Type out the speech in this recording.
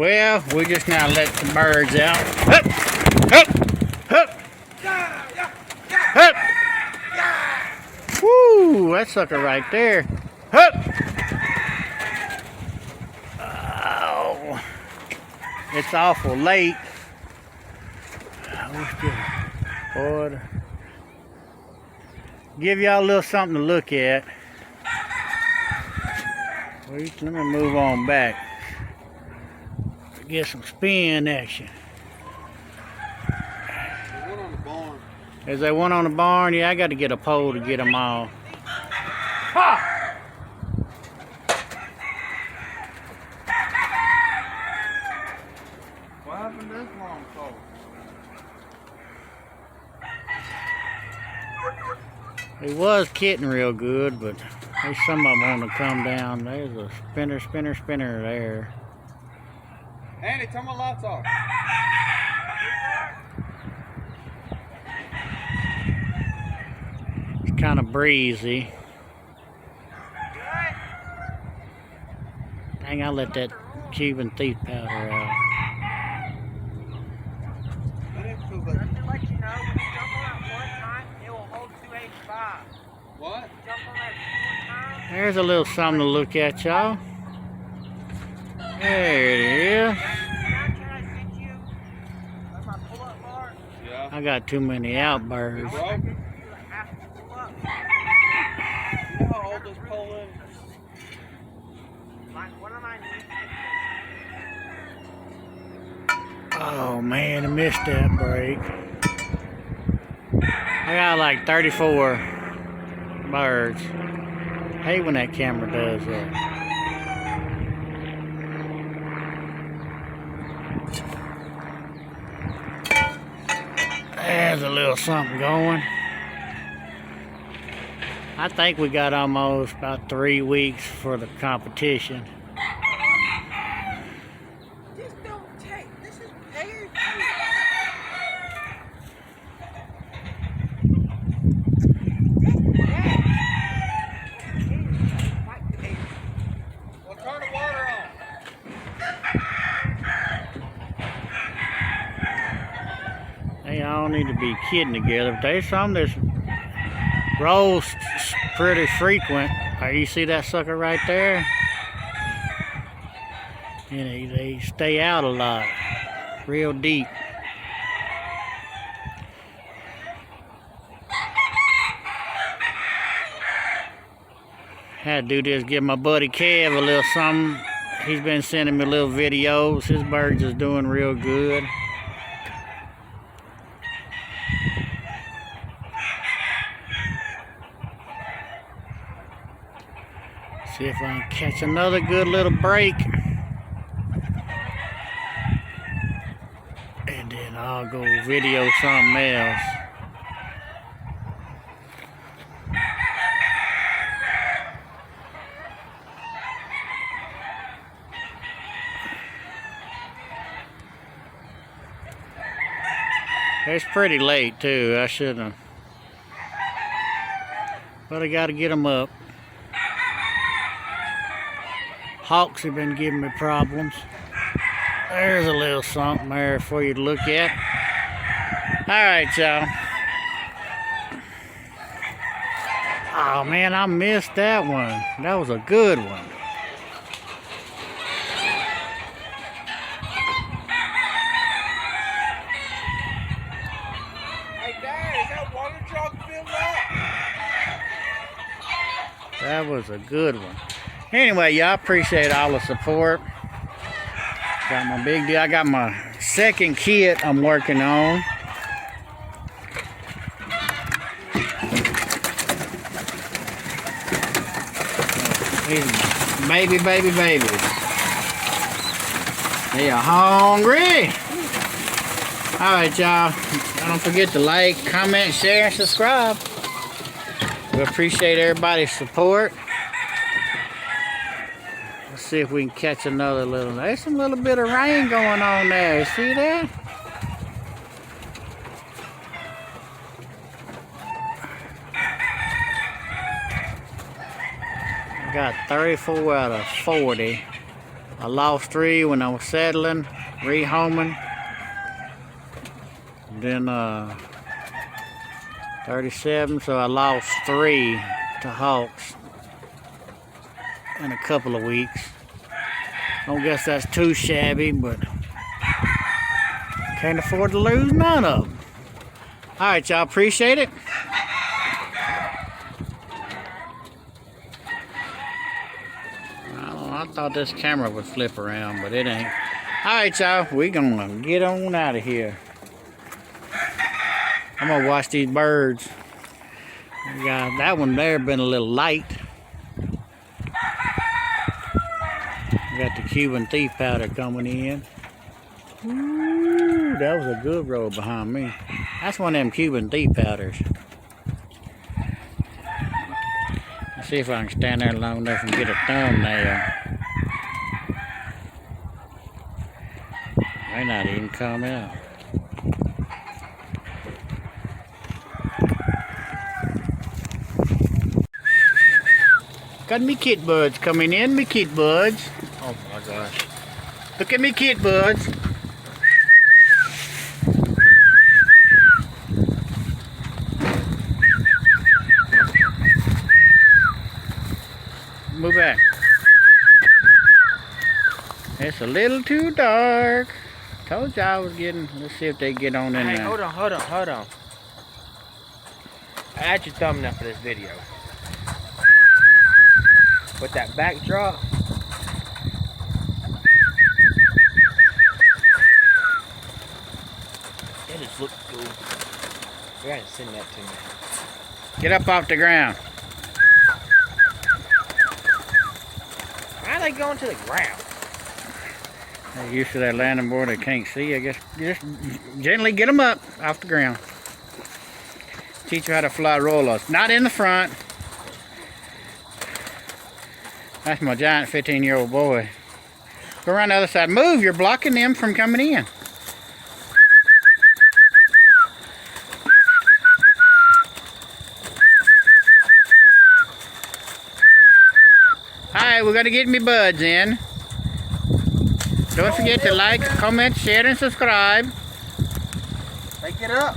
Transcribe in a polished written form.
Well, we just now let the birds out. Hup, hup, hup, hup. Woo, that sucker right there. Hup. Oh, it's awful late. Boy, give y'all a little something to look at. Let me move on back. Get some spin action. There's one on the barn. Is there one on the barn? Yeah, I got to get a pole to get them all. Ha! What happened to this long pole? He was kidding real good, but there's some of them want to come down. There's a spinner there. Andy, turn my lights off. It's kind of breezy. Dang, I let that Cuban thief powder out. Let you know, when you jump on that one time, it will hold 285. What? Jump on that one time. There's a little something to look at, y'all. There it is. Yeah. I got too many outbursts. Bro? You know how old this pole is? Oh man, I missed that break. I got like 34 birds. I hate when that camera does that. There's a little something going. I think we got almost about 3 weeks for the competition. Just don't take. This is payers. Well, turn the water on. They all need to be kidding together. But there's some that's rolls pretty frequent. You see that sucker right there? And they stay out a lot, real deep. Had to do this, give my buddy Kev a little something. He's been sending me little videos. His birds is doing real good. See if I can catch another good little break. And then I'll go video something else. It's pretty late too. I shouldn't have. But I got to get them up. Hawks have been giving me problems. There's a little something there for you to look at. Alright, y'all. Oh man, I missed that one. That was a good one. Hey, Dad, is that water jug filled up? That was a good one. Anyway, y'all, appreciate all the support. Got my big deal. I got my second kit I'm working on. These babies. They are hungry. Alright, y'all. Don't forget to like, comment, share, and subscribe. We appreciate everybody's support. Let's see if we can catch another little. There's some little bit of rain going on there. See that? Got 34 out of 40 I lost 3 when I was settling, rehoming. Then 37, so I lost 3 to hawks in a couple of weeks. Don't guess that's too shabby, but can't afford to lose none of them. All right, y'all, appreciate it. I thought this camera would flip around, but it ain't. All right, y'all, we gonna get on out of here. I'm gonna watch these birds. We got that one there been a little light. We got the Cuban thief powder coming in. Ooh, that was a good road behind me. That's one of them Cuban thief powders. Let's see if I can stand there long enough and get a thumbnail. May not even come out. Got me kit buds coming in, me kit buds. Oh my gosh. Look at me kit buds. Move back. It's a little too dark. Told you I was getting. Let's see if they get on in Hey, there. hold on. Add your thumbnail for this video. With that backdrop. That just looks cool. You gotta send that to me. Get up off the ground. Why are they going to the ground? They're used to that landing board they can't see. I guess just gently get them up off the ground. Teach you how to fly rollers. Not in the front. That's my giant 15-year-old boy. Go around the other side. Move, you're blocking them from coming in. Alright, we're gonna get me buds in. Don't forget to like, comment, share, and subscribe. Take it up.